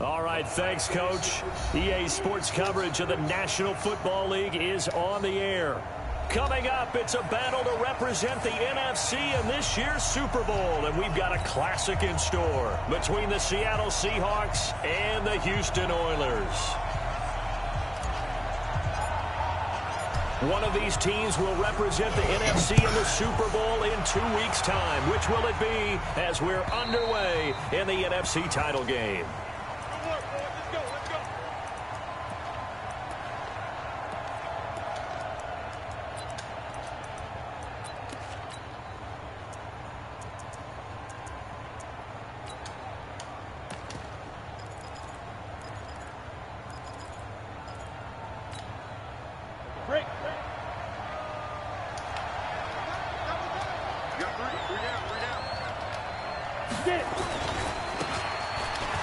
All right, thanks, Coach. EA Sports coverage of the National Football League is on the air. Coming up, it's a battle to represent the NFC in this year's Super Bowl, and we've got a classic in store between the Seattle Seahawks and the Houston Oilers. One of these teams will represent the NFC in the Super Bowl in 2 weeks' time. Which will it be as we're underway in the NFC title game?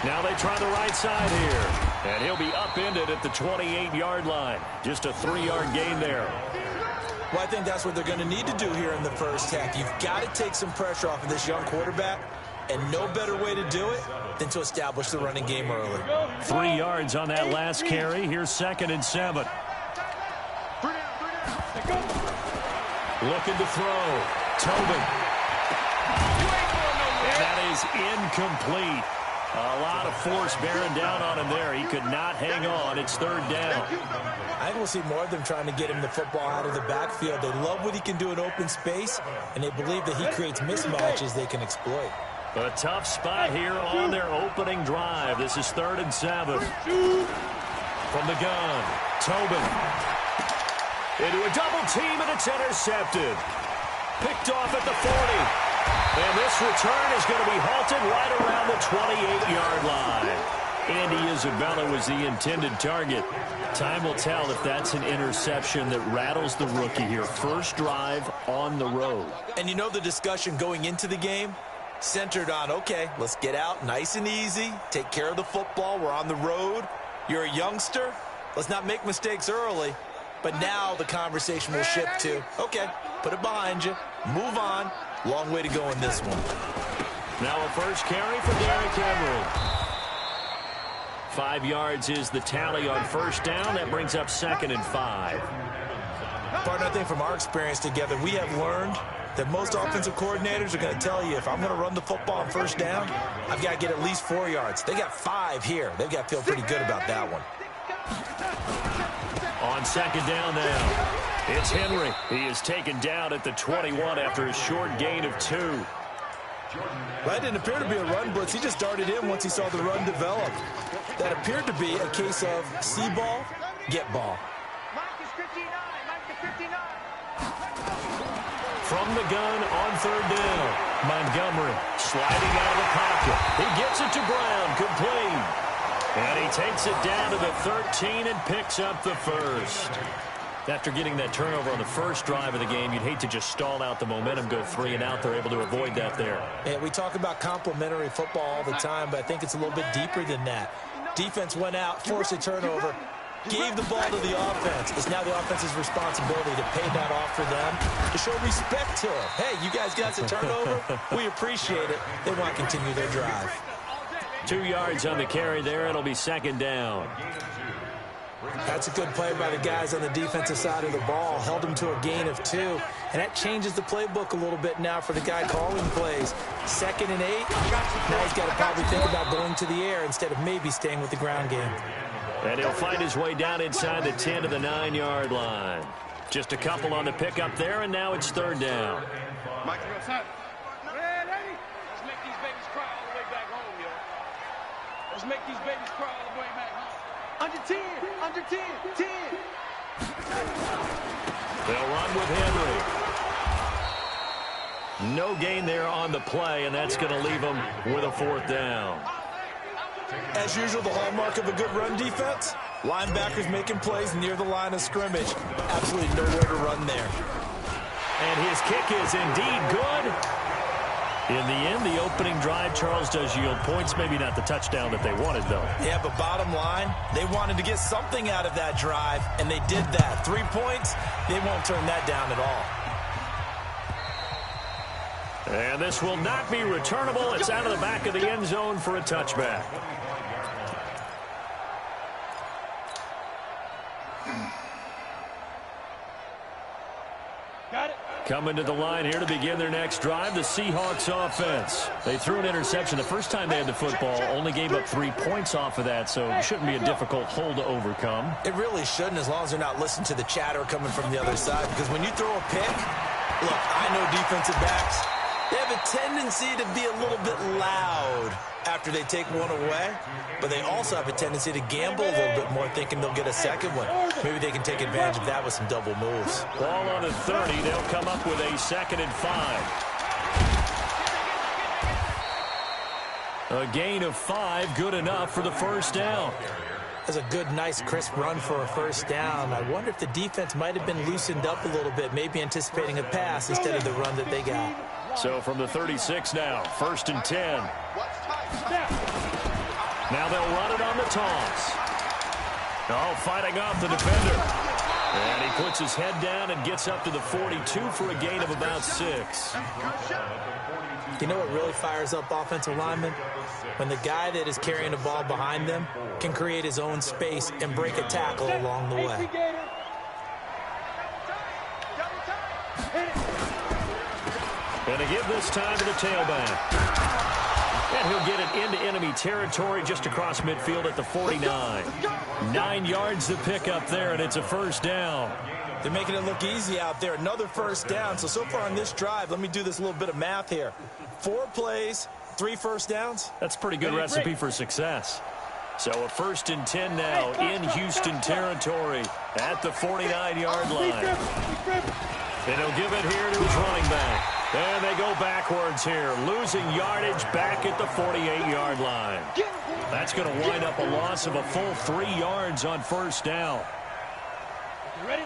Now they try the right side here. And he'll be upended at the 28-yard line. Just a 3-yard gain there. Well, I think that's what they're going to need to do here in the first half. You've got to take some pressure off of this young quarterback, and no better way to do it than to establish the running game early. 3 yards on that last carry. Here's 2nd and 7. Looking to throw. Tobin. And that is incomplete. A lot of force bearing down on him there. He could not hang on. It's 3rd down. I think we'll see more of them trying to get him the football out of the backfield. They love what he can do in open space, and they believe that he creates mismatches they can exploit. A tough spot here on their opening drive. This is 3rd and 7. From the gun, Tobin. Into a double team, and it's intercepted. Picked off at the 40. And this return is going to be halted right around the 28-yard line. Andy Isabella was the intended target. Time will tell if that's an interception that rattles the rookie here. First drive on the road. And you know the discussion going into the game? Centered on, okay, let's get out nice and easy, take care of the football, we're on the road. You're a youngster, let's not make mistakes early. But now the conversation will shift to, okay, put it behind you, move on. Long way to go in this one. Now a first carry for Derrick Henry. 5 yards is the tally on first down. That brings up 2nd and 5. Partner, I think from our experience together, we have learned that most offensive coordinators are going to tell you, if I'm going to run the football on first down, I've got to get at least 4 yards. They got 5 here. They've got to feel pretty good about that one. On 2nd down now, it's Henry. He is taken down at the 21 after a short gain of 2. Well, that didn't appear to be a run blitz. He just darted in once he saw the run develop. That appeared to be a case of see ball, get ball. From the gun on 3rd down, Montgomery sliding out of the pocket. He gets it to Brown, complete. And he takes it down to the 13 and picks up the first. After getting that turnover on the first drive of the game, you'd hate to just stall out the momentum, go 3 and out. They're able to avoid that there. Yeah, we talk about complementary football all the time, but I think it's a little bit deeper than that. Defense went out, forced a turnover, gave the ball to the offense. It's now the offense's responsibility to pay that off for them, to show respect to them. Hey, you guys got the turnover? We appreciate it. They want to continue their drive. 2 yards on the carry there. It'll be 2nd down. That's a good play by the guys on the defensive side of the ball. Held them to a gain of 2. And that changes the playbook a little bit now for the guy calling plays. 2nd and 8. Now he's got to probably think about going to the air instead of maybe staying with the ground game. And he'll find his way down inside the 10 to the 9-yard line. Just a couple on the pickup there, and now it's 3rd down. Mike, let's make these babies cry all the way back home, yo. Let's make these babies cry all the way back home. Under 10, under 10, 10. They'll run with Henry. No gain there on the play, and that's going to leave them with a 4th down. As usual, the hallmark of a good run defense, linebackers making plays near the line of scrimmage. Absolutely nowhere to run there. And his kick is indeed good. In the end, the opening drive, Charles, does yield points. Maybe not the touchdown that they wanted, though. Yeah, but bottom line, they wanted to get something out of that drive, and they did that. 3 points, they won't turn that down at all. And this will not be returnable. It's out of the back of the end zone for a touchback. Got it. Coming to the line here to begin their next drive, the Seahawks offense. They threw an interception the first time they had the football, only gave up 3 points off of that, so it shouldn't be a difficult hole to overcome. It really shouldn't, as long as they're not listening to the chatter coming from the other side, because when you throw a pick, look, I know defensive backs, they have a tendency to be a little bit loud after they take one away, but they also have a tendency to gamble a little bit more, thinking they'll get a second one. Maybe they can take advantage of that with some double moves. Ball on the 30. They'll come up with a 2nd and 5. A gain of 5, good enough for the first down. That's a good, nice, crisp run for a first down. I wonder if the defense might have been loosened up a little bit, maybe anticipating a pass instead of the run that they got. So from the 36 now, 1st and 10. Now they'll run it on the toss. Oh, fighting off the defender. And he puts his head down and gets up to the 42 for a gain of about 6. You know what really fires up offensive linemen? When the guy that is carrying the ball behind them can create his own space and break a tackle along the way. And to give this time to the tailback. And he'll get it into enemy territory just across midfield at the 49. 9 yards to pick up there, and it's a first down. They're making it look easy out there. Another first down. So far on this drive, let me do this little bit of math here. 4 plays, 3 first downs. That's a pretty good recipe for success. So a 1st and 10 now in Houston territory at the 49-yard line. And he'll give it here to his running back. And they go backwards here, losing yardage back at the 48-yard line. That's going to wind up a loss of a full 3 yards on first down. You ready?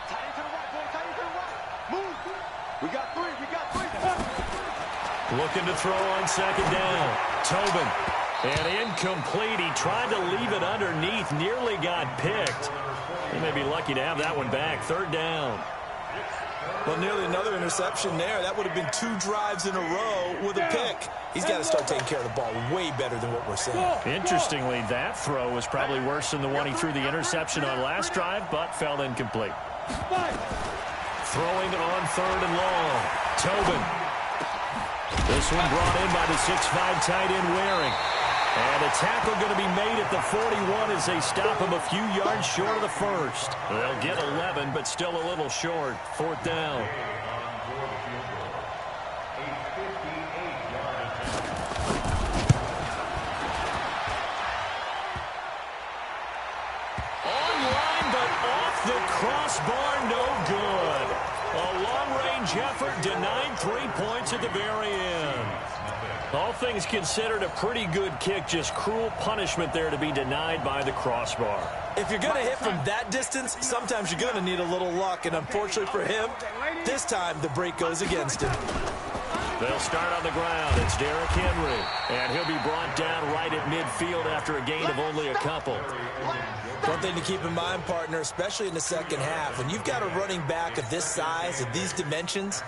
Tight into the right, boy. Tight into the right. Move. We got 3. We got 3. Looking to throw on 2nd down. Tobin. And incomplete. He tried to leave it underneath. Nearly got picked. He may be lucky to have that one back. 3rd down. Well, nearly another interception there. That would have been 2 drives in a row with a pick. He's got to start taking care of the ball way better than what we're seeing. Interestingly, that throw was probably worse than the one he threw the interception on last drive, but fell incomplete. Throwing it on 3rd and long. Tobin. This one brought in by the 6'5" tight end Waring. And a tackle going to be made at the 41 as they stop him a few yards short of the first. They'll get 11, but still a little short. 4th down. Online, but off the crossbar, no good. A long-range effort denied 3 points at the very end. All things considered, a pretty good kick, just cruel punishment there to be denied by the crossbar. If you're going to hit from that distance, sometimes you're going to need a little luck, and unfortunately for him, this time the break goes against him. They'll start on the ground. It's Derrick Henry, and he'll be brought down right at midfield after a gain of only a couple. One thing to keep in mind, partner, especially in the second half, when you've got a running back of this size, of these dimensions,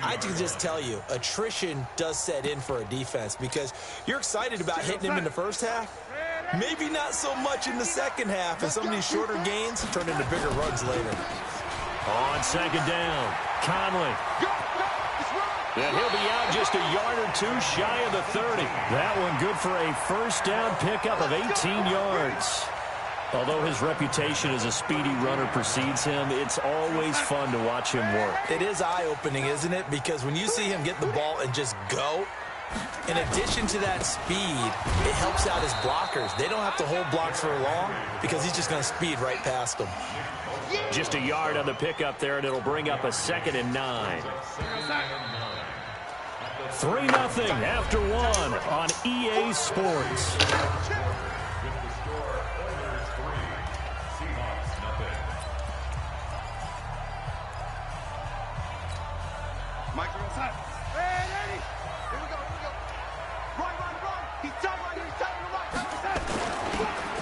I can just tell you, attrition does set in for a defense because you're excited about hitting him in the first half. Maybe not so much in the second half, and some of these shorter gains turn into bigger runs later. On 2nd down, Conley. And he'll be out just a yard or 2 shy of the 30. That one good for a first down pickup of 18 yards. Although his reputation as a speedy runner precedes him, it's always fun to watch him work. It is eye-opening, isn't it? Because when you see him get the ball and just go, in addition to that speed, it helps out his blockers. They don't have to hold blocks for long because he's just going to speed right past them. Just a yard on the pickup there, and it'll bring up a 2nd and 9. 3-0 after 1 on EA Sports.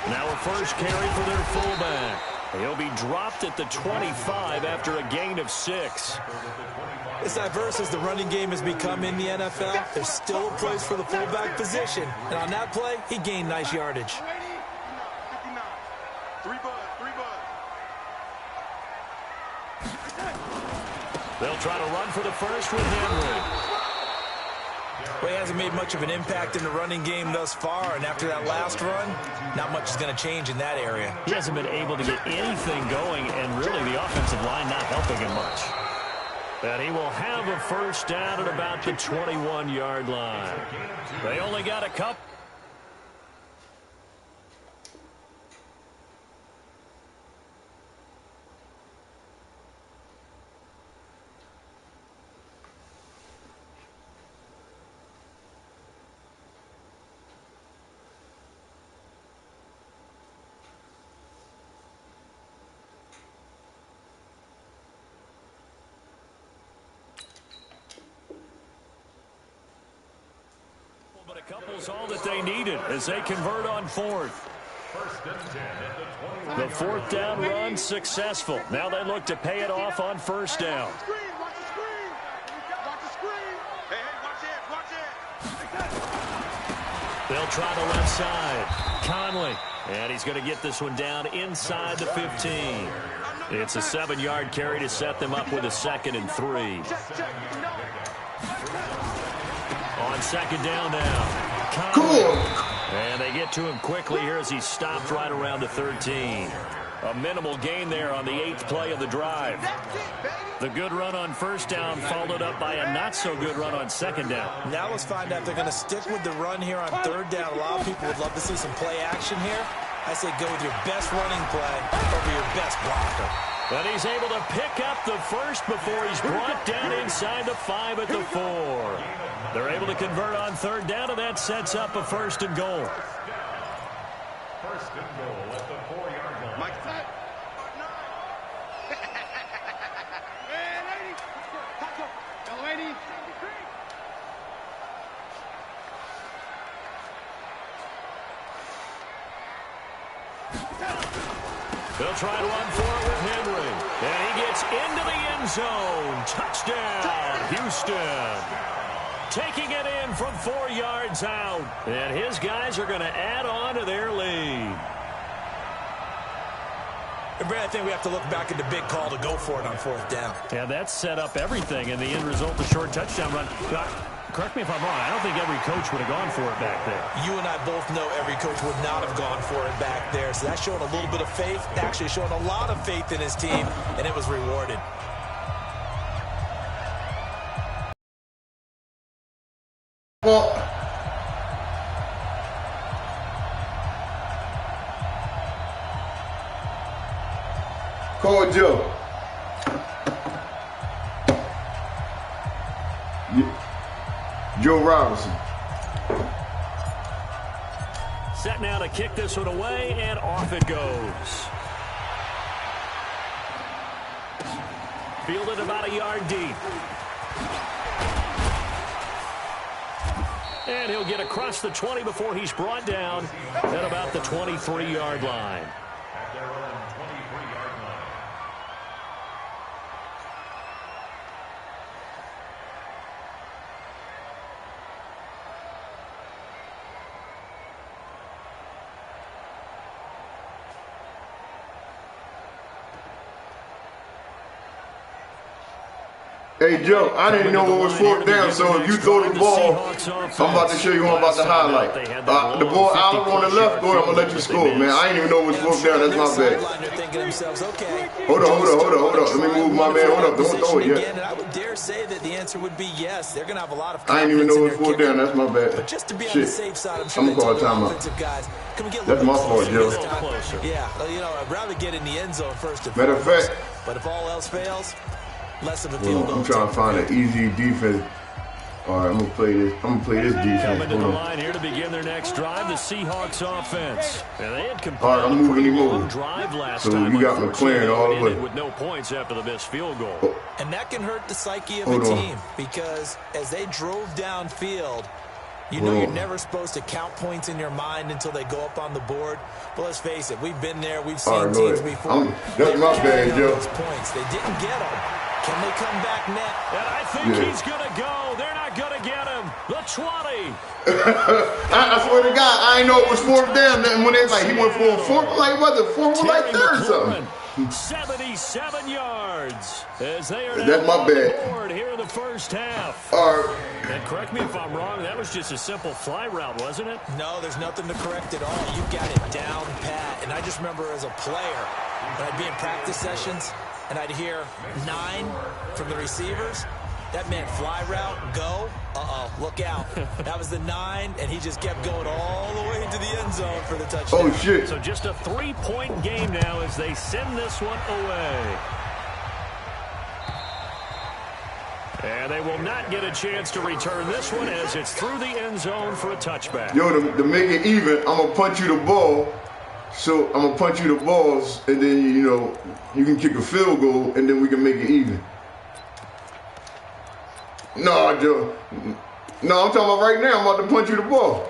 Now a first carry for their fullback. He'll be dropped at the 25 after a gain of 6. As diverse as the running game has become in the NFL, there's still a place for the fullback position. And on that play, he gained nice yardage. They'll try to run for the first with Henry. Well, he hasn't made much of an impact in the running game thus far, and after that last run, not much is going to change in that area. He hasn't been able to get anything going, and really the offensive line not helping him much. And he will have a first down at about the 21-yard line. They only got a couple. But a couple's all that they needed as they convert on fourth. The fourth down run successful. Now they look to pay it off on first down. They'll try the left side. Conley. And he's going to get this one down inside the 15. It's a 7-yard carry to set them up with a 2nd and 3. On second down now. Cool. And they get to him quickly here as he's stopped right around the 13. A minimal gain there on the 8th play of the drive. The good run on first down followed up by a not-so-good run on second down. Now let's find out if they're going to stick with the run here on third down. A lot of people would love to see some play action here. I say go with your best running play over your best blocker. But he's able to pick up the first before he's brought down inside the 5 at the 4. They're able to convert on third down, and that sets up a 1st and goal. First and goal at the 4-yard line. Mike, hey, ladies. Go, ladies. They'll try to run for it with Henry. And he gets into the end zone. Touchdown, Houston. Taking it in from 4 yards out. And his guys are going to add on to their lead. And Brad, I think we have to look back at the big call to go for it on fourth down. Yeah, that set up everything in the end result, the short touchdown run. Correct me if I'm wrong. I don't think every coach would have gone for it back there. You and I both know every coach would not have gone for it back there. So that's showing a little bit of faith, actually showing a lot of faith in his team, and it was rewarded. Well, call Joe. Joe Robinson. Set now to kick this one away, and off it goes. Fielded about a yard deep. And he'll get across the 20 before he's brought down at about the 23-yard line. At their own 23-yard line. Hey, Joe, I didn't know what was fourth down, so if you throw the ball, I'm about to show you one about the highlight. The ball out on the left, go, I'm going to let you score, man. I didn't even know it was fourth down. That's my bad. Hold on. Let me move my man. Hold up. Don't throw it yet. I would dare say that the answer would be yes. They're going to have a lot of I didn't even know it was fourth down. That's my bad. But just to be on the safe side, I'm sure I'm going to call a timeout. That's my fault, Joe. Yeah, I'd rather get in the end zone first and Matter of fact, but if all else fails, less of a field goal. I'm trying to find an easy defense. All right, I'm gonna play this defense. Coming to the line here to begin their next drive, the Seahawks offense. And they had all right, I'm moving him over. Drive last So time, you got McLaren all the way with no points after the missed field goal. And that can hurt the psyche of a team because as they drove downfield, you know you're never supposed to count points in your mind until they go up on the board. But let's face it, we've been there. We've seen teams before. That's my bad, Joe. Points. They didn't get them. Can they come back net? And I think he's going to go. They're not going to get him. The 20. I swear to God, I didn't know it was fourth down. Then when they like he went for a fourth, like was it fourth or like third or something? 77 yards as they are That's my bad. board here in the first half. All right. And correct me if I'm wrong, that was just a simple fly route, wasn't it? No, there's nothing to correct at all. You got it down pat. And I just remember as a player, when I'd be in practice sessions and I'd hear 9 from the receivers, that meant fly route, go, look out. That was the 9, and he just kept going all the way into the end zone for the touchdown. Oh, shit. So just a 3-point game now as they send this one away. And they will not get a chance to return this one as it's through the end zone for a touchback. Yo, to make it even, I'm going to punch you the ball. So I'm going to punch you the balls, and then, you know, you can kick a field goal, and then we can make it even. No, Joe. No, I'm talking about right now. I'm about to punch you the ball.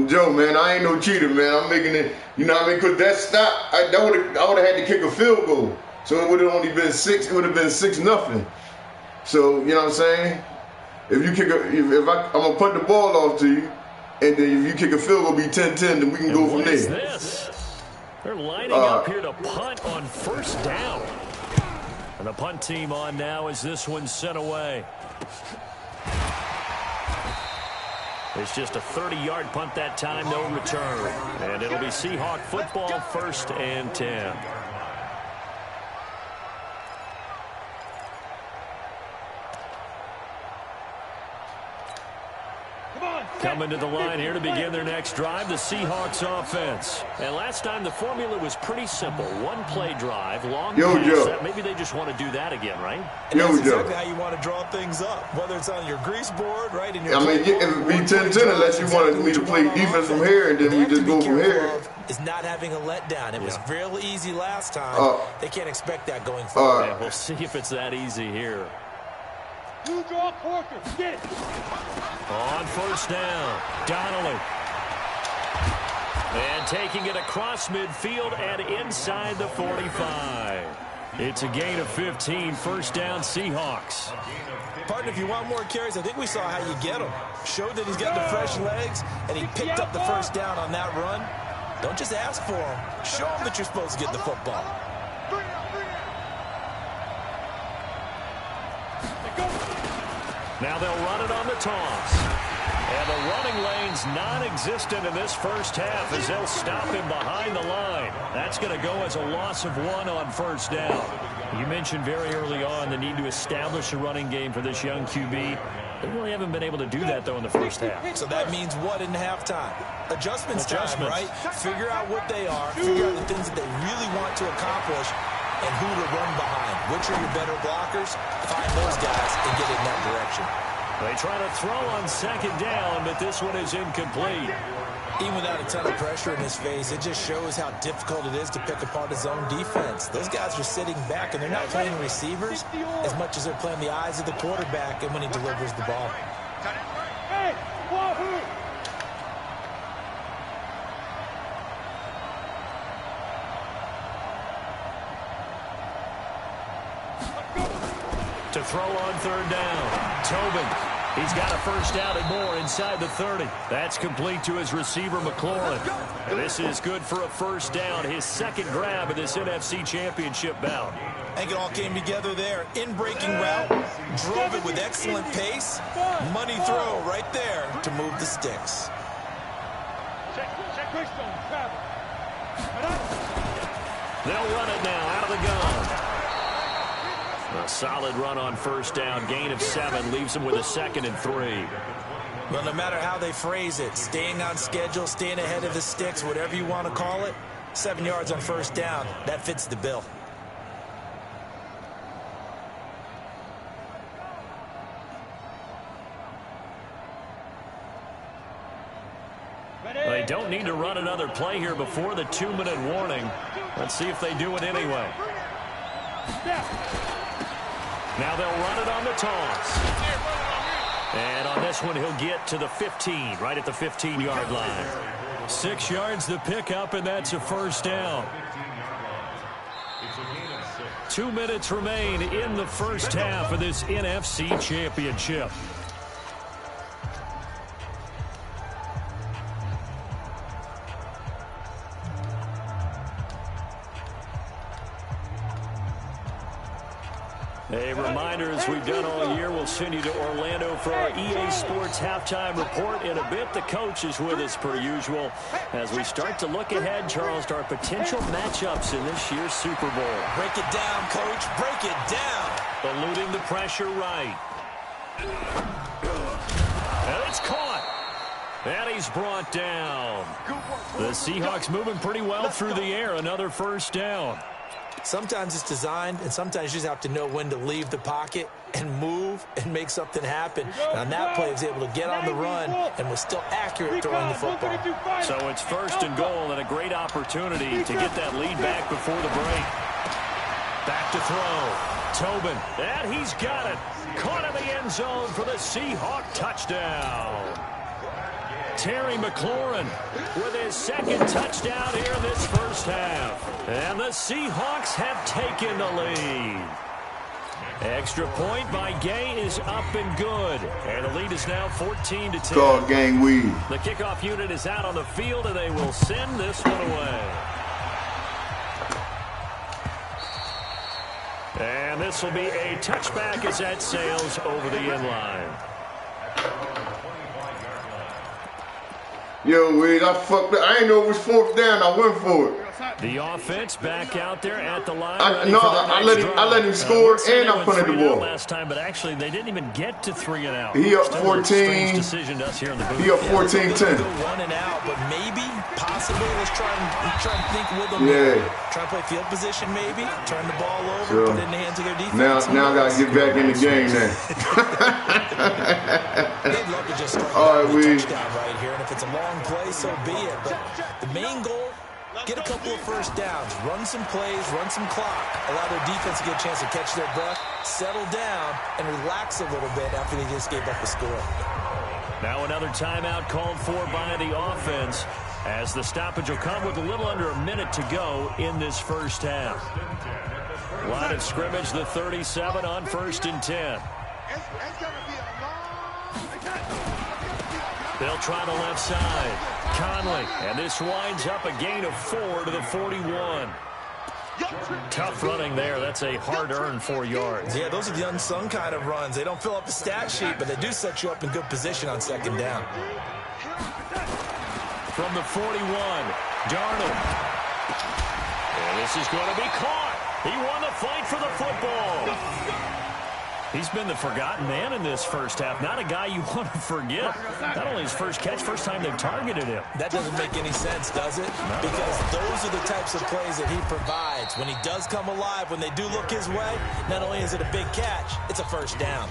Joe, man, I ain't no cheater, man. I'm making it, you know what I mean? Because that stop, I would have had to kick a field goal. So it would have only been 6. It would have been 6-0. So, you know what I'm saying? If you kick I'm going to punt the ball off to you, and then if you kick a field goal, be 10-10, then we can go from there. What is this? They're lining up here to punt on first down. And the punt team on now as this one's sent away. It's just a 30-yard punt that time, no return. And it'll be Seahawk football, 1st and 10. Coming to the line here to begin their next drive, the Seahawks offense. And last time the formula was pretty simple. 1-play drive, long pass. Maybe they just want to do that again, right? And that's exactly how you want to draw things up. Whether it's on your grease board, right? In your I mean, it would be 10-10 unless you wanted me to play defense from here, and then we just go from here. Is not having a letdown. It was real easy last time. They can't expect that going forward. Yeah, we'll see if it's that easy here. You draw Porter. Get it. On first down, Donnelly. And taking it across midfield and inside the 45. It's a gain of 15, first down Seahawks. Partner, if you want more carries, I think we saw how you get him. Showed that he's got the fresh legs, and he picked up the first down on that run. Don't just ask for him. Show him that you're supposed to get the football. Now they'll run it on the toss. And the running lane's non-existent in this first half as they'll stop him behind the line. That's going to go as a loss of 1 on first down. You mentioned very early on the need to establish a running game for this young QB. They really haven't been able to do that, though, in the first half. So that means what in halftime? Adjustments time, right? Figure out what they are. Figure out the things that they really want to accomplish and who to run behind. Which are your better blockers? Find those guys and get in that direction. They try to throw on second down, but this one is incomplete. Even without a ton of pressure in his face, it just shows how difficult it is to pick apart his own defense. Those guys are sitting back, and they're not playing receivers as much as they're playing the eyes of the quarterback and when he delivers the ball. Hey, Wahoo! To throw on third down, Tobin. He's got a first down and more inside the 30. That's complete to his receiver, McLaurin. And this is good for a first down, his second grab of this NFC Championship bout. I think it all came together there. In-breaking route, drove it with excellent pace. Money throw right there to move the sticks. They'll run it now out of the gun. A solid run on first down. Gain of 7 leaves them with a 2nd and 3. Well, no matter how they phrase it, staying on schedule, staying ahead of the sticks, whatever you want to call it, 7 yards on first down, that fits the bill. They don't need to run another play here before the 2-minute warning. Let's see if they do it anyway. Now they'll run it on the toss. And on this one, he'll get to the 15, right at the 15-yard line. 6 yards the pickup, and that's a first down. 2 minutes remain in the first half of this NFC Championship. A reminder, as we've done all year, we'll send you to Orlando for our EA Sports halftime report. In a bit, the coach is with us per usual as we start to look ahead, Charles, to our potential matchups in this year's Super Bowl. Break it down, Coach. Break it down. Eluding the pressure right. And it's caught. And he's brought down. The Seahawks moving pretty well through the air. Another first down. Sometimes it's designed, and sometimes you just have to know when to leave the pocket and move and make something happen. And on that play, he was able to get on the run and was still accurate throwing the football. So it's 1st and goal and a great opportunity to get that lead back before the break. Back to throw. Tobin, and he's got it. Caught in the end zone for the Seahawk touchdown. Terry McLaurin with his 2nd touchdown here in this first half. And the Seahawks have taken the lead. Extra point by Gay is up and good. And the lead is now 14-10. Call gang weed. The kickoff unit is out on the field, and they will send this one away. And this will be a touchback as that sails over the end line. Yo, Weed, I fucked up. I ain't know it was 4th down. I went for it. The offense back out there at the line. I let him score and I punted the ball last time, but actually they didn't even get to 3 and out. He up 14. Decision to us here in the booth. He up 14-10. 1 and out, but maybe, possibly, let's try and think with them. Yeah. Try to play field position, maybe. Turn the ball over, put it in the hands of their defense. Now I got to get back in the game now. They'd love to just start all right, Weed. Touchdown right here, and if it's a long play, so be it. But the main goal, get a couple of first downs, run some plays, run some clock, allow their defense to get a chance to catch their breath, settle down, and relax a little bit after they just gave up the score. Now another timeout called for by the offense as the stoppage will come with a little under a minute to go in this first half. Line of scrimmage, the 37 on 1st and 10. They'll try the left side. Conley, and this winds up a gain of 4 to the 41. Tough running there. That's a hard-earned 4 yards. Yeah, those are the unsung kind of runs. They don't fill up the stat sheet, but they do set you up in good position on 2nd down. From the 41, Darnold. And this is going to be caught. He won the fight for the football. He's been the forgotten man in this first half. Not a guy you want to forget. Not only his first catch, first time they've targeted him. That doesn't make any sense, does it? Because those are the types of plays that he provides. When he does come alive, when they do look his way, not only is it a big catch, it's a first down.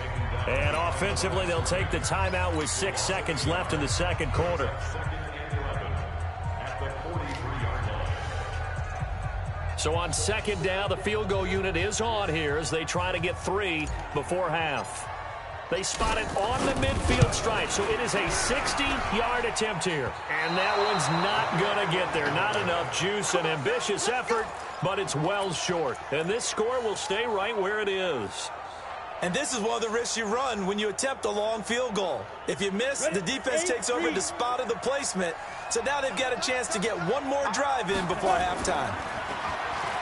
And offensively, they'll take the timeout with 6 seconds left in the 2nd quarter. So on 2nd down, the field goal unit is on here as they try to get 3 before half. They spot it on the midfield stripe, so it is a 60-yard attempt here. And that one's not going to get there. Not enough juice, an ambitious effort, but it's well short. And this score will stay right where it is. And this is one of the risks you run when you attempt a long field goal. If you miss, the defense takes over and spotted the placement. So now they've got a chance to get one more drive in before halftime.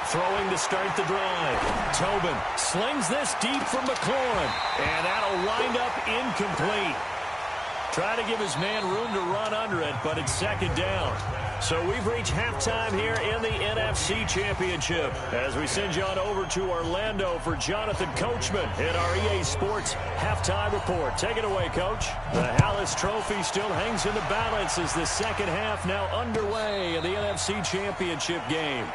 Throwing to start the drive. Tobin slings this deep from McLaurin. And that'll wind up incomplete. Try to give his man room to run under it, but it's 2nd down. So we've reached halftime here in the NFC Championship as we send you on over to Orlando for Jonathan Coachman in our EA Sports halftime report. Take it away, Coach. The Hallis Trophy still hangs in the balance as the 2nd half now underway in the NFC Championship game.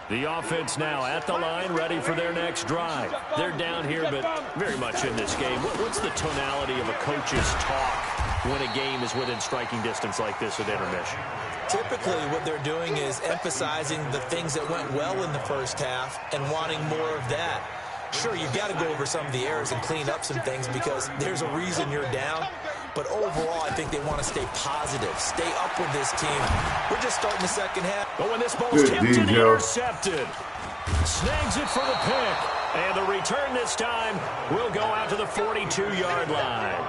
The offense now at the line, ready for their next drive. They're down here, but very much in this game. What's the tonality of a coach's talk when a game is within striking distance like this at intermission? Typically, what they're doing is emphasizing the things that went well in the first half and wanting more of that. Sure, you've got to go over some of the errors and clean up some things because there's a reason you're down. But overall, I think they want to stay positive, stay up with this team. We're just starting the 2nd half. But when this ball's tipped and intercepted, snags it for the pick. And the return this time will go out to the 42-yard line.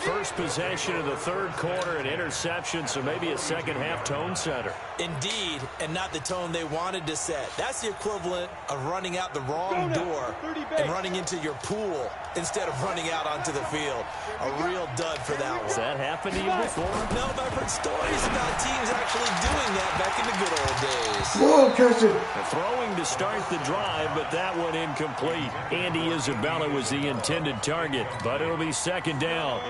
First possession of the third quarter, an interception, so maybe a second-half tone setter. Indeed, and not the tone they wanted to set. That's the equivalent of running out the wrong door and running into your pool instead of running out onto the field. A real dud for that one. Has that happened to you before? No, but I've heard stories about teams actually doing that back in the good old days. Whoa, catch it. Throwing to start the drive, but that one incomplete. Andy Isabella was the intended target, but it'll be second down.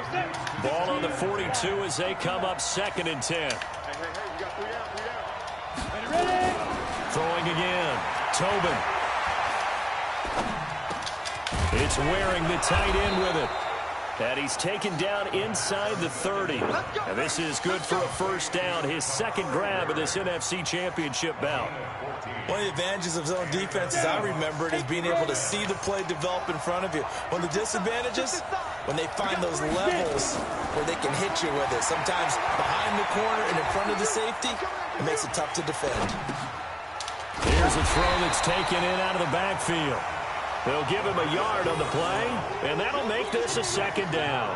Ball on the 42 as they come up 2nd and 10. Throwing again. Tobin. It's wearing the tight end with it. And he's taken down inside the 30. And this is good for a first down. His second grab of this NFC Championship bout. One of the advantages of zone defense, as I remember it, is being able to see the play develop in front of you. One of the disadvantages, when they find those levels where they can hit you with it. Sometimes behind the corner and in front of the safety, it makes it tough to defend. Here's a throw that's taken in out of the backfield. They'll give him a yard on the play, and that'll make this a second down.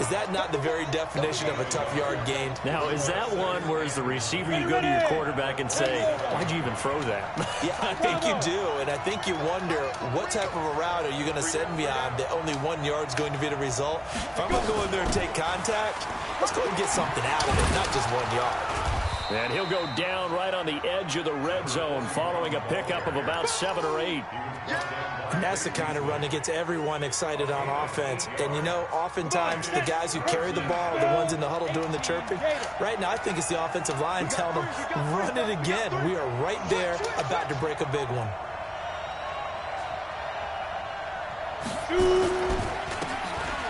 Is that not the very definition of a tough yard gained? Now, is that one where as the receiver you go to your quarterback and say, why'd you even throw that? Yeah, I think you do, and I think you wonder what type of a route are you going to send me on that only 1 yard's going to be the result? If I'm going to go in there and take contact, let's go and get something out of it, not just 1 yard. And he'll go down right on the edge of the red zone following a pickup of about 7 or 8. And that's the kind of run that gets everyone excited on offense. And, you know, oftentimes the guys who carry the ball are the ones in the huddle doing the chirping. Right now, I think it's the offensive line telling them, run it again. We are right there about to break a big one.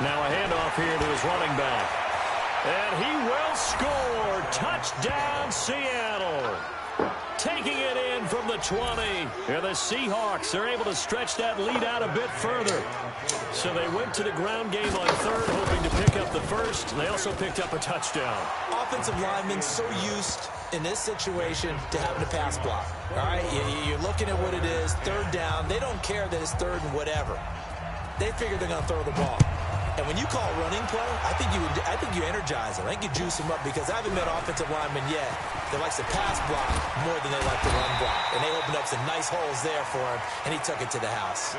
Now a handoff here to his running back. And he will score. Touchdown, Seattle. Taking it in from the 20. And the Seahawks are able to stretch that lead out a bit further. So they went to the ground game on third, hoping to pick up the first. They also picked up a touchdown. Offensive linemen so used in this situation to having a pass block. All right, you're looking at what it is, third down. They don't care that it's third and whatever. They figure they're going to throw the ball. And when you call a running play, I think you energize them. I think you juice them up because I haven't met offensive linemen yet that likes to pass block more than they like to run block. And they opened up some nice holes there for him, and he took it to the house.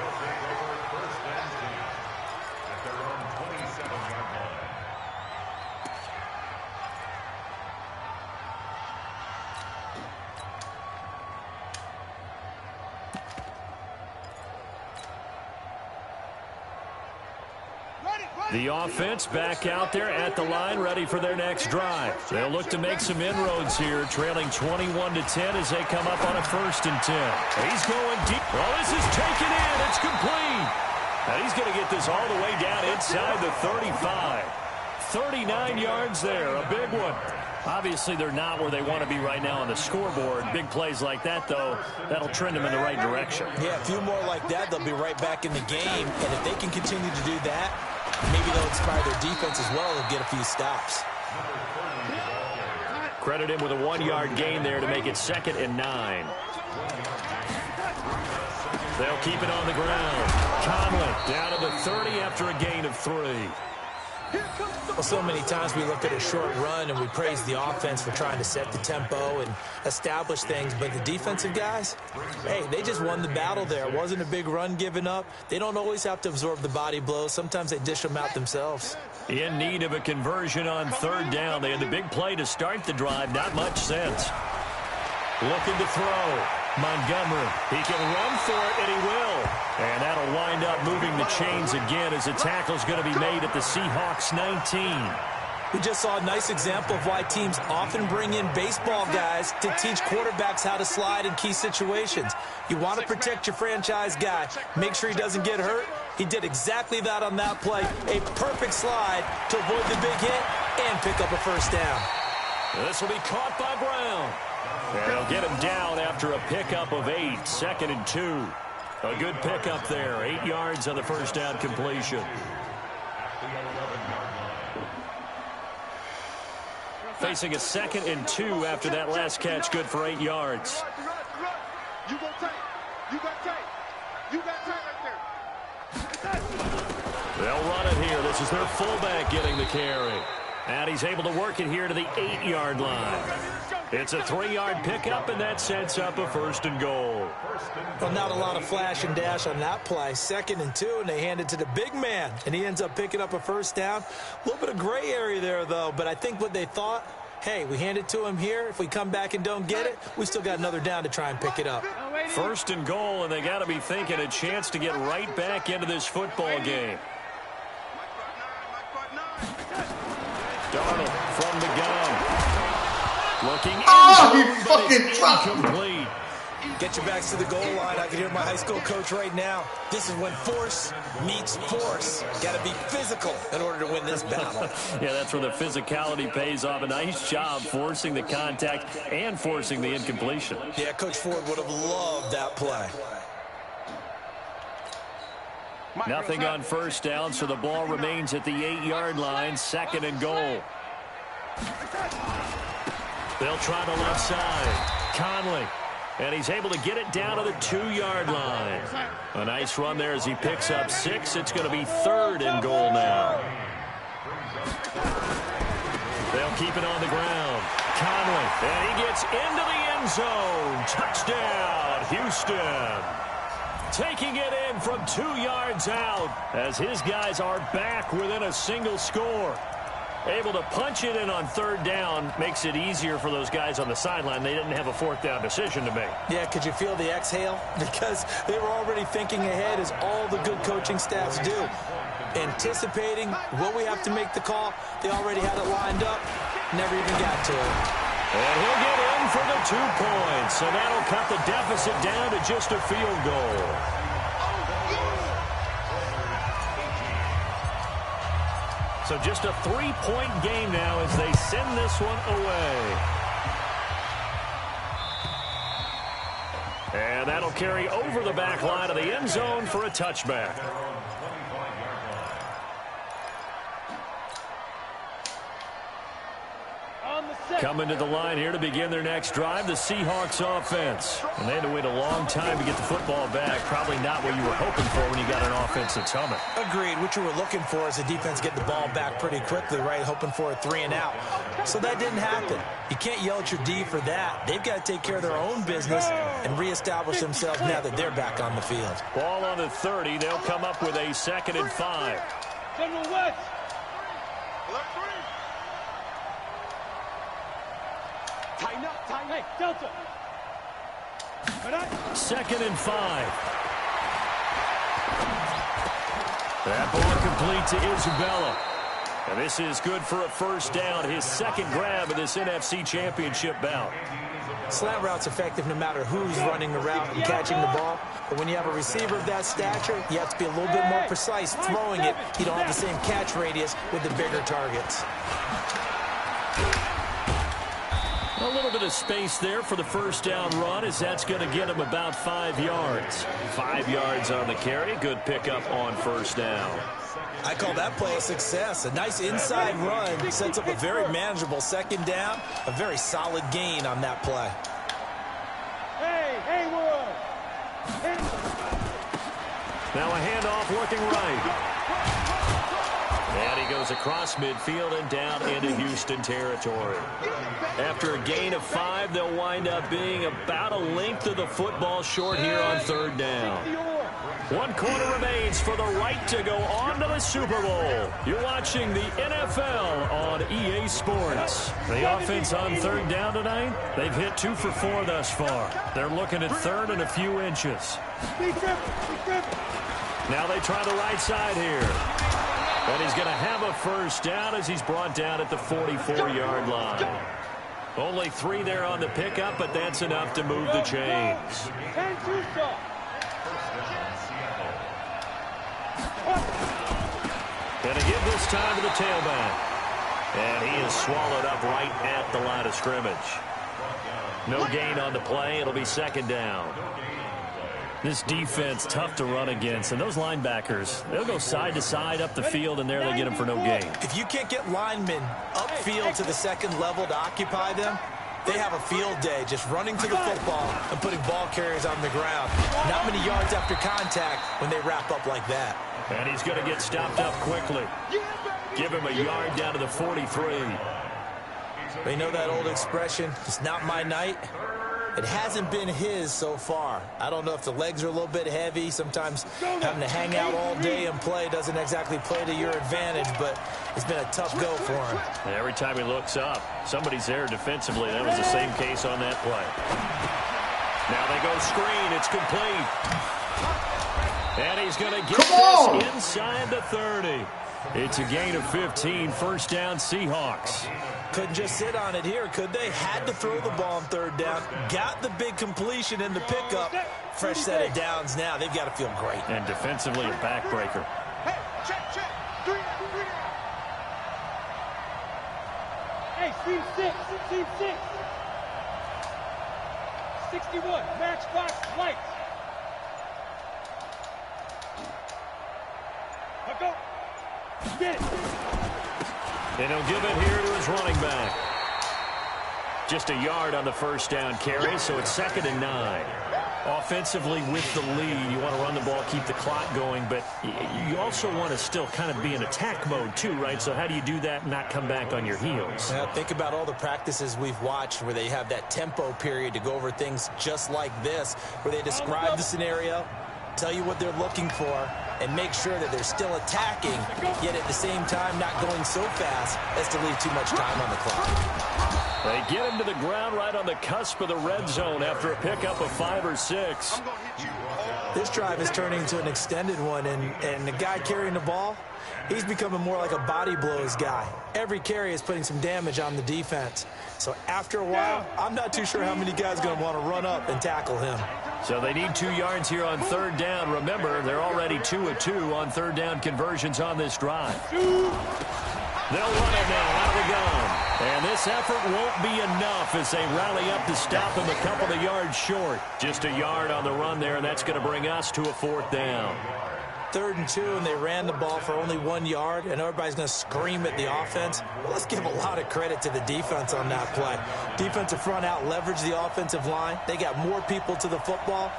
The offense back out there at the line, ready for their next drive. They'll look to make some inroads here, trailing 21-10 as they come up on a 1st and 10. He's going deep. Well, this is taken in. It's complete. And he's going to get this all the way down inside the 35. 39 yards there, a big one. Obviously, they're not where they want to be right now on the scoreboard. Big plays like that, though, that'll trend them in the right direction. Yeah, a few more like that, they'll be right back in the game. And if they can continue to do that, maybe they'll inspire their defense as well and get a few stops. Credit him with a 1-yard gain there to make it 2nd and 9. They'll keep it on the ground. Conley down to the 30 after a gain of 3. Well, so many times we look at a short run and we praise the offense for trying to set the tempo and establish things, but the defensive guys, hey, they just won the battle there. It wasn't a big run given up. They don't always have to absorb the body blows. Sometimes they dish them out themselves. In need of a conversion on 3rd down. They had the big play to start the drive. Not much sense. Looking to throw. Montgomery. He can run for it, and he will. And that'll wind up moving the chains again as the tackle's going to be made at the Seahawks 19. We just saw a nice example of why teams often bring in baseball guys to teach quarterbacks how to slide in key situations. You want to protect your franchise guy. Make sure he doesn't get hurt. He did exactly that on that play. A perfect slide to avoid the big hit and pick up a 1st down. This will be caught by Brown. And they'll get him down after a pickup of 8, 2nd and 2. A good pickup there, 8 yards on the 1st down completion. Facing a 2nd and 2 after that last catch, good for 8 yards. You got tight. You got tight. You got tight right there. They'll run it here. The This is their fullback getting the carry. And he's able to work it here to the 8-yard line. It's a 3-yard pickup, and that sets up a 1st and goal. Well, not a lot of flash and dash on that play. 2nd and 2, and they hand it to the big man, and he ends up picking up a 1st down. A little bit of gray area there, though, but I think what they thought, hey, we hand it to him here. If we come back and don't get it, we still got another down to try and pick it up. 1st and goal, and they got to be thinking a chance to get right back into this football game. Darnold from the gun. Looking he fucking dropped incomplete. Get your backs to the goal line. I can hear my high school coach right now. This is when force meets force. Got to be physical in order to win this battle. Yeah, that's where the physicality pays off. A nice job forcing the contact and forcing the incompletion. Yeah, Coach Ford would have loved that play. Nothing on 1st down, so the ball remains at the 8-yard line. 2nd and goal. They'll try the left side. Conley. And he's able to get it down to the 2-yard line. A nice run there as he picks up 6. It's going to be 3rd and goal now. They'll keep it on the ground. Conley. And he gets into the end zone. Touchdown, Houston. Taking it in from 2 yards out as his guys are back within a single score. Able to punch it in on 3rd down makes it easier for those guys on the sideline. They didn't have a 4th down decision to make. Yeah, could you feel the exhale? Because they were already thinking ahead, as all the good coaching staffs do. Anticipating, will we have to make the call? They already had it lined up. Never even got to it. And he'll get in for the 2 points. So that'll cut the deficit down to just a field goal. So just a 3-point game now as they send this one away. And that'll carry over the back line of the end zone for a touchback. Coming to the line here to begin their next drive, the Seahawks offense. And they had to wait a long time to get the football back. Probably not what you were hoping for when you got an offense that's humming. Agreed. What you were looking for is the defense get the ball back pretty quickly, right? Hoping for a 3 and out. So that didn't happen. You can't yell at your D for that. They've got to take care of their own business and reestablish themselves now that they're back on the field. Ball on the 30. They'll come up with a 2nd and 5. General West. Tighten up, tighten. Hey, Delta. 2nd and 5. That ball complete to Isabella. And this is good for a 1st down. His 2nd grab of this NFC Championship bout. Slant route's effective no matter who's running the route and catching the ball. But when you have a receiver of that stature, you have to be a little bit more precise throwing it. You don't have the same catch radius with the bigger targets. A little bit of space there for the 1st down run, as that's going to get him about 5 yards. 5 yards on the carry. Good pickup on 1st down. I call that play a success. A nice inside run sets up a very manageable 2nd down. A very solid gain on that play. Hey, Haywood. Now a handoff looking right. And he goes across midfield and down into Houston territory. After a gain of 5, they'll wind up being about a length of the football short here on 3rd down. 1 quarter remains for the right to go on to the Super Bowl. You're watching the NFL on EA Sports. The offense on 3rd down tonight, they've hit 2 for 4 thus far. They're looking at 3rd and a few inches. Now they try the right side here. And he's going to have a 1st down as he's brought down at the 44-yard line. Only 3 there on the pickup, but that's enough to move the chains. And a give this time to the tailback. And he is swallowed up right at the line of scrimmage. No gain on the play. It'll be 2nd down. This defense, tough to run against. And those linebackers, they'll go side to side up the field, and there they get them for no gain. If you can't get linemen upfield to the 2nd level to occupy them, They have a field day just running to the football and putting ball carriers on the ground. Not many yards after contact when they wrap up like that. And he's going to get stopped up quickly. Give him a yard down to the 43. They know that old expression, it's not my night. It hasn't been his so far. I don't know if the legs are a little bit heavy. Sometimes having to hang out all day and play doesn't exactly play to your advantage, but it's been a tough go for him. And every time he looks up, somebody's there defensively. That was the same case on that play. Now they go screen. It's complete. And he's going to get this inside the 30. It's a gain of 15, first down Seahawks. Couldn't just sit on it here, could they? Had to throw the ball on third down. Got the big completion in the pickup. Fresh set of downs now. They've got to feel great. And defensively, a backbreaker. Hey, check. 3 down. Hey, Steve 6. 61, matchbox lights. Now go. Get it. And he'll give it here to his running back. Just a yard on the first down carry, so it's 2nd and 9. Offensively with the lead, you want to run the ball, keep the clock going, but you also want to still kind of be in attack mode too, right? So how do you do that and not come back on your heels? Well, think about all the practices we've watched where they have that tempo period to go over things just like this, where they describe the scenario, tell you what they're looking for, and make sure that they're still attacking, yet at the same time not going so fast as to leave too much time on the clock. They get him to the ground right on the cusp of the red zone after a pickup of 5 or 6. This drive is turning into an extended one, and the guy carrying the ball, he's becoming more like a body blows guy. Every carry is putting some damage on the defense. So after a while, I'm not too sure how many guys are going to want to run up and tackle him. So they need 2 yards here on third down. Remember, they're already 2 of 2 on third down conversions on this drive. They'll run it now out of the gun. And this effort won't be enough as they rally up to stop him a couple of yards short. Just a yard on the run there, and that's going to bring us to a 4th down. 3rd and 2, and they ran the ball for only 1 yard, and everybody's going to scream at the offense. Well, let's give a lot of credit to the defense on that play. Defensive front out leveraged the offensive line. They got more people to the football.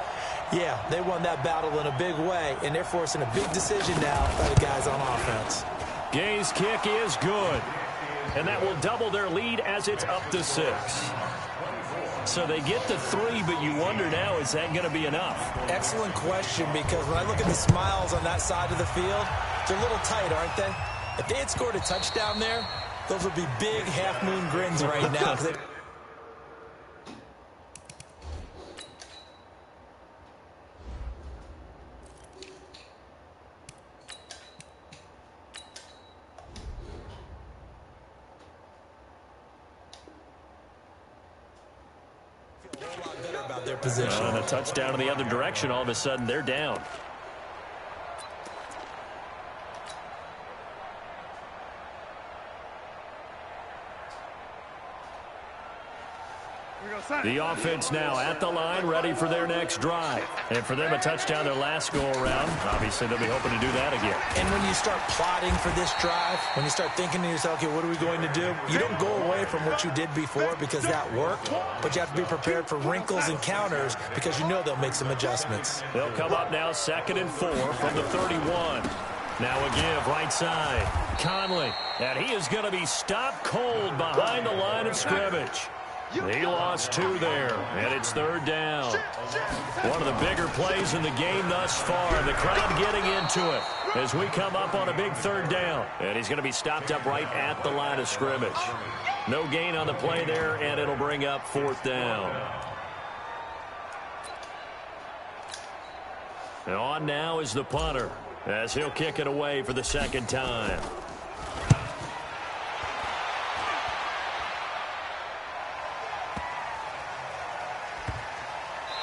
Yeah, they won that battle in a big way, and they're forcing a big decision now by the guys on offense. Gay's kick is good, and that will double their lead as it's up to 6. So they get to 3, but you wonder now, is that going to be enough? Excellent question, because when I look at the smiles on that side of the field, they're a little tight, aren't they? If they had scored a touchdown there, those would be big half-moon grins right now. Their position. And a touchdown in the other direction, all of a sudden they're down. The offense now at the line, ready for their next drive. And for them, a touchdown their last go-around. Obviously, they'll be hoping to do that again. And when you start plotting for this drive, when you start thinking to yourself, okay, what are we going to do? You don't go away from what you did before because that worked, but you have to be prepared for wrinkles and counters because you know they'll make some adjustments. They'll come up now 2nd and 4 from the 31. Now a give right side. Conley, and he is going to be stopped cold behind the line of scrimmage. He lost 2 there, and it's 3rd down. One of the bigger plays in the game thus far. The crowd getting into it as we come up on a big 3rd down. And he's going to be stopped up right at the line of scrimmage. No gain on the play there, and it'll bring up 4th down. And on now is the punter as he'll kick it away for the 2nd time.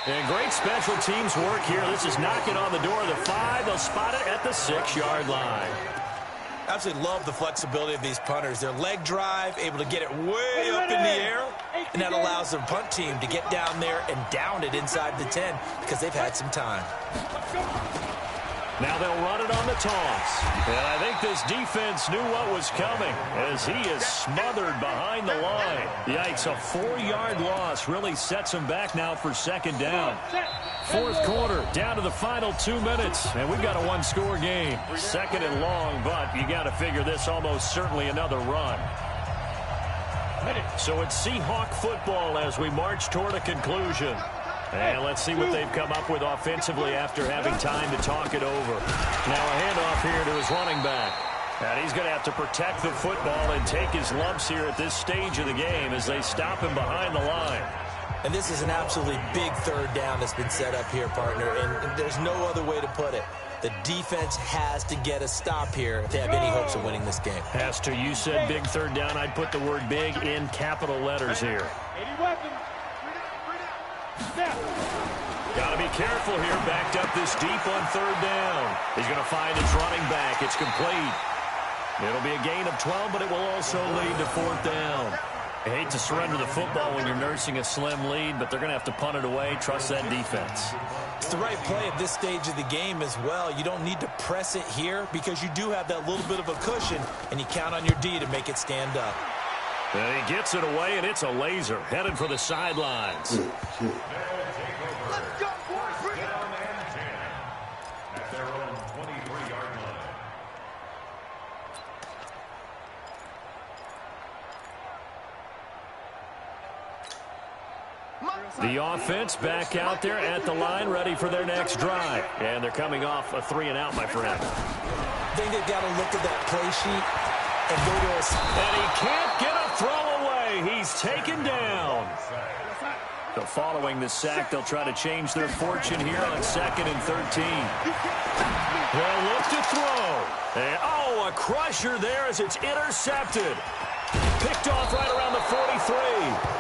And great special teams work here. This is knocking on the door of the 5. They'll spot it at the 6-yard line. Absolutely love the flexibility of these punters. Their leg drive, able to get it way up in the air, and that allows their punt team to get down there and down it inside the 10 because they've had some time. Now they'll run it on the toss. And I think this defense knew what was coming as he is smothered behind the line. Yikes, a 4-yard loss really sets him back now for second down. Fourth quarter, down to the final 2 minutes, and we've got a one-score game. Second and long, but you got to figure this almost certainly another run. So it's Seahawk football as we march toward a conclusion. And let's see what they've come up with offensively after having time to talk it over. Now a handoff here to his running back. And he's going to have to protect the football and take his lumps here at this stage of the game as they stop him behind the line. And this is an absolutely big third down that's been set up here, partner, and there's no other way to put it. The defense has to get a stop here if they have any hopes of winning this game. Has to. You said big third down. I'd put the word big in capital letters here. 80 weapons. Got to be careful here. Backed up this deep on third down. He's going to find his running back. It's complete. It'll be a gain of 12, but it will also lead to fourth down. I hate to surrender the football when you're nursing a slim lead, but they're going to have to punt it away. Trust that defense. It's the right play at this stage of the game as well. You don't need to press it here because you do have that little bit of a cushion, and you count on your D to make it stand up. And he gets it away, and it's a laser headed for the sidelines. Let's go, boys. Bring it on. At their own 23-yard line. The offense back out there at the line, ready for their next drive. And they're coming off a 3-and-out, my friend. I think they've got to look at that play sheet and go to a... And he can't get a throw away. He's taken down. So following the sack, they'll try to change their fortune here on 2nd and 13. They'll look to throw. And, oh, a crusher there as it's intercepted. Picked off right around the 43.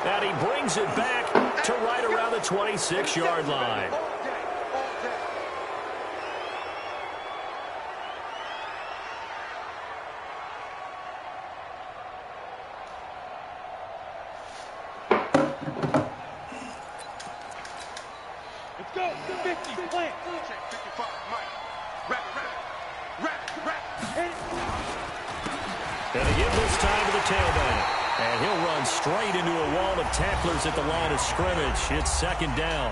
And he brings it back to right around the 26-yard line. Let's go. 50, plant. Check 55, Mike. Rap. And they give this time to the tailback. And he'll run straight into a wall of tacklers at the line of scrimmage. It's second down.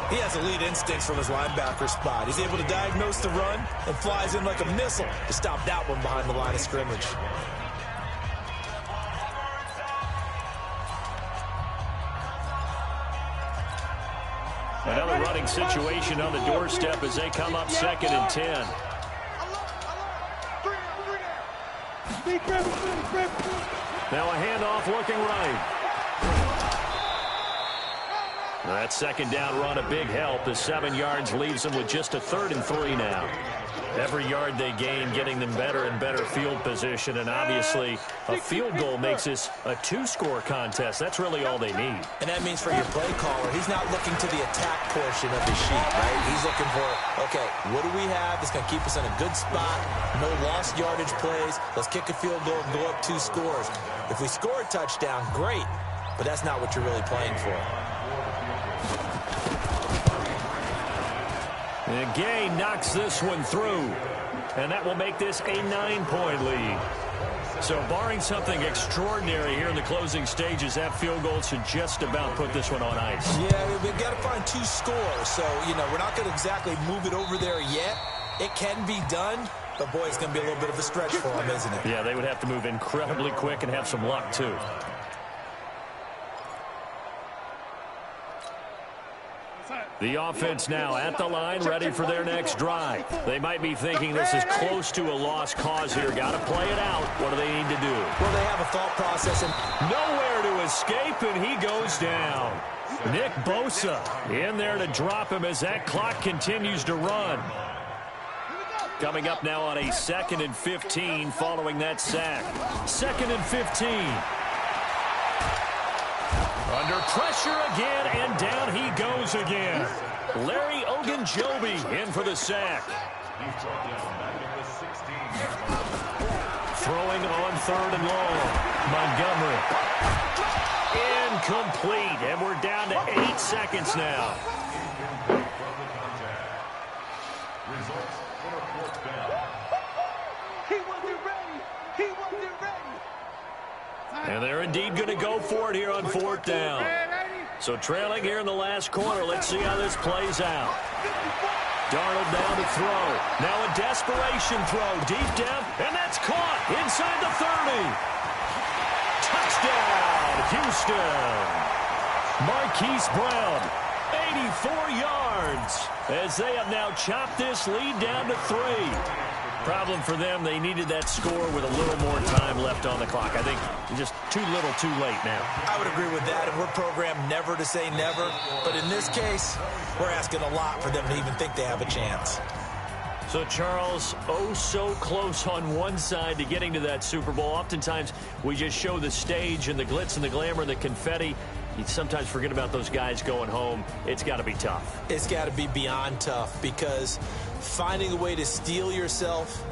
He has elite instincts from his linebacker spot. He's able to diagnose the run and flies in like a missile to stop that one behind the line of scrimmage. Another running situation on the doorstep as they come up 2nd and 10. Now a handoff looking right. That second down run a big help. The 7 yards leaves them with just a 3rd and 3 now. Every yard they gain getting them better and better field position, and obviously a field goal makes this a 2-score contest. That's really all they need. And that means for your play caller, he's not looking to the attack portion of the sheet, right? He's looking for, okay, what do we have that's going to keep us in a good spot? No lost yardage plays. Let's kick a field goal and go up 2 scores. If we score a touchdown, great, but that's not what you're really playing for. And Gay knocks this one through, and that will make this a 9-point lead. So barring something extraordinary here in the closing stages, that field goal should just about put this one on ice. Yeah, we've got to find 2 scores, so, you know, we're not going to exactly move it over there yet. It can be done, but, boy, it's going to be a little bit of a stretch for them, isn't it? Yeah, they would have to move incredibly quick and have some luck, too. The offense now at the line, ready for their next drive. They might be thinking this is close to a lost cause here. Got to play it out. What do they need to do? Well, they have a thought process. And nowhere to escape, and he goes down. Nick Bosa in there to drop him as that clock continues to run. Coming up now on a 2nd and 15 following that sack. 2nd and 15. Under pressure again, and down he goes again. Larry Ogunjobi in for the sack. Throwing on 3rd and long. Montgomery. Incomplete, and we're down to 8 seconds now. Results And they're indeed going to go for it here on 4th down. So trailing here in the last quarter. Let's see how this plays out. Darnold down to throw. Now a desperation throw deep down, and that's caught inside the 30. Touchdown, Houston. Marquise Brown, 84 yards, as they have now chopped this lead down to 3. Problem for them, they needed that score with a little more time left on the clock. I think just too little too late now. I would agree with that, and we're programmed never to say never. But in this case, we're asking a lot for them to even think they have a chance. So, Charles, oh so close on one side to getting to that Super Bowl. Oftentimes, we just show the stage and the glitz and the glamour and the confetti. You sometimes forget about those guys going home. It's got to be tough. It's got to be beyond tough, because finding a way to steel yourself,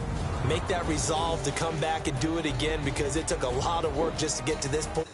make that resolve to come back and do it again, because it took a lot of work just to get to this point.